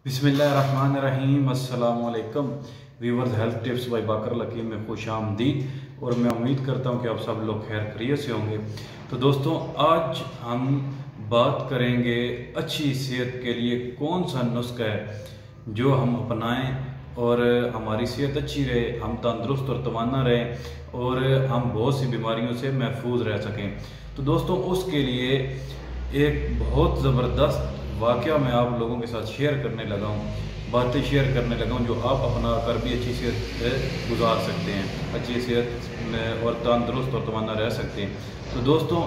बिस्मिल्लाहिर्रहमानिर्रहीम। अस्सलाम वालेकुम व्यूवर्स, हेल्थ टिप्स बाय बाकर लकीम में खुश आमदीद। और मैं उम्मीद करता हूँ कि आप सब लोग खैर खैरियत से होंगे। तो दोस्तों, आज हम बात करेंगे अच्छी सेहत के लिए कौन सा नुस्खा है जो हम अपनाएं और हमारी सेहत अच्छी रहे, हम तंदुरुस्त और तवाना रहें और हम बहुत सी बीमारियों से महफूज रह सकें। तो दोस्तों, उसके लिए एक बहुत ज़बरदस्त वाक़या मैं आप लोगों के साथ शेयर करने लगा हूँ, बातें शेयर करने लगा हूँ जो आप अपना कर भी अच्छी सेहत गुजार सकते हैं, अच्छी सेहत में और तंदुरुस्त और तवाना रह सकते हैं। तो दोस्तों,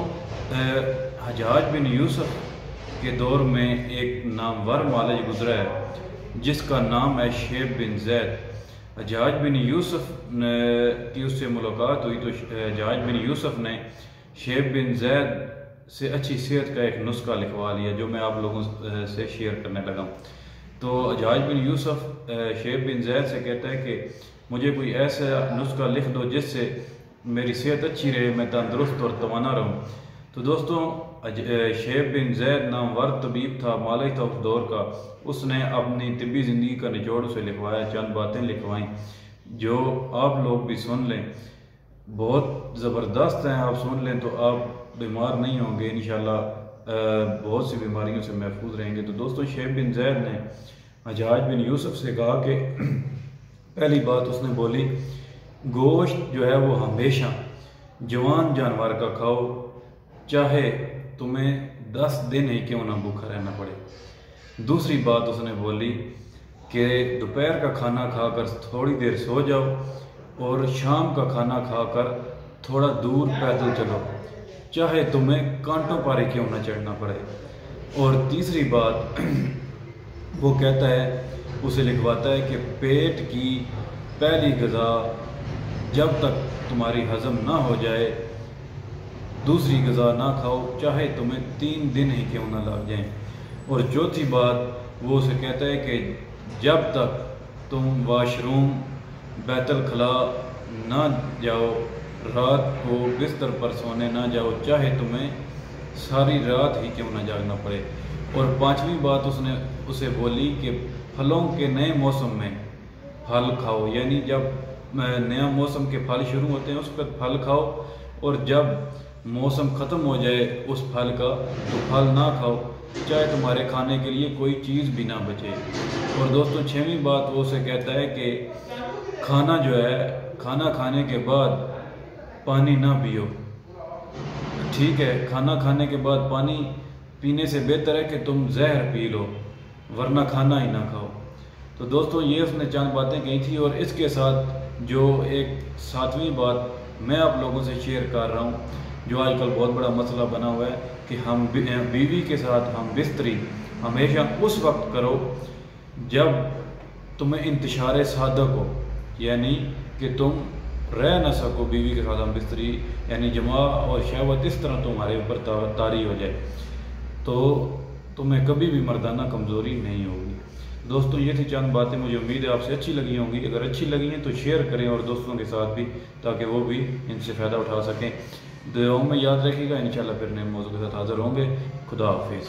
हज्जाज बिन यूसुफ के दौर में एक नामवर मालिक गुजरा है जिसका नाम है शेब बिन जैद। हज्जाज बिन यूसुफ की उससे मुलाकात हुई तो हज्जाज बिन यूसुफ ने शेब बिन जैद से अच्छी सेहत का एक नुस्खा लिखवा लिया जो मैं आप लोगों से शेयर करने लगा हूँ। तो हज्जाज बिन यूसुफ शेब बिन जैद से कहता है कि मुझे कोई ऐसा नुस्खा लिख दो जिससे मेरी सेहत अच्छी रहे, मैं तंदुरुस्त और तवाना रहूँ। तो दोस्तों, शेब बिन जैद नामवर तबीब था, मालिक था उस दौर का। उसने अपनी तिब्बी ज़िंदगी का निचोड़ उसे लिखवाया, चंद बातें लिखवाईं जो आप लोग भी सुन लें, बहुत ज़बरदस्त हैं। आप सुन लें तो आप बीमार नहीं होंगे इंशाल्लाह, बहुत सी बीमारियों से महफूज रहेंगे। तो दोस्तों, शेब बिन जैद ने हज्जाज बिन यूसुफ से कहा कि पहली बात उसने बोली, गोश्त जो है वो हमेशा जवान जानवर का खाओ, चाहे तुम्हें 10 दिन ही क्यों ना भूखा रहना पड़े। दूसरी बात उसने बोली कि दोपहर का खाना खाकर थोड़ी देर सो जाओ और शाम का खाना खाकर थोड़ा दूर पैदल चलो, चाहे तुम्हें कांटों पर ही क्यों ना चढ़ना पड़े। और तीसरी बात वो कहता है, उसे लिखवाता है कि पेट की पहली ग़िज़ा जब तक तुम्हारी हज़म ना हो जाए दूसरी ग़िज़ा ना खाओ, चाहे तुम्हें 3 दिन ही क्यों ना लग जाएं। और चौथी बात वो उसे कहता है कि जब तक तुम वाशरूम बैतल खला ना जाओ, रात को बिस्तर पर सोने ना जाओ, चाहे तुम्हें सारी रात ही क्यों ना जागना पड़े। और पांचवी बात उसने उसे बोली कि फलों के नए मौसम में फल खाओ, यानी जब नया मौसम के फल शुरू होते हैं उस पर फल खाओ, और जब मौसम ख़त्म हो जाए उस फल का तो फल ना खाओ, चाहे तुम्हारे खाने के लिए कोई चीज़ भी ना बचे। और दोस्तों, 6वीं बात वो उसे कहता है कि खाना जो है, खाना खाने के बाद पानी ना पियो। ठीक है, खाना खाने के बाद पानी पीने से बेहतर है कि तुम जहर पी लो, वरना खाना ही ना खाओ। तो दोस्तों, ये उसने चंद बातें कही थी। और इसके साथ जो एक 7वीं बात मैं आप लोगों से शेयर कर रहा हूँ, जो आजकल बहुत बड़ा मसला बना हुआ है कि हम बीवी के साथ हम बिस्तरी हमेशा उस वक्त करो जब तुम्हें इंतशार सादक हो, यानी कि तुम रह ना सको बीवी के साथ हम बिस्तरी, यानी जमा और शहवत इस तरह तुम्हारे ऊपर तारी हो जाए, तो तुम्हें कभी भी मर्दाना कमज़ोरी नहीं होगी। दोस्तों, ये थी चंद बातें, मुझे उम्मीद है आपसे अच्छी लगी होंगी। अगर अच्छी लगी हैं तो शेयर करें और दोस्तों के साथ भी, ताकि वो भी इनसे फ़ायदा उठा सकें। दुआओं में याद रखिएगा, इंशाल्लाह फिर नए मौजू के साथ हाज़िर होंगे। खुदा हाफिज़।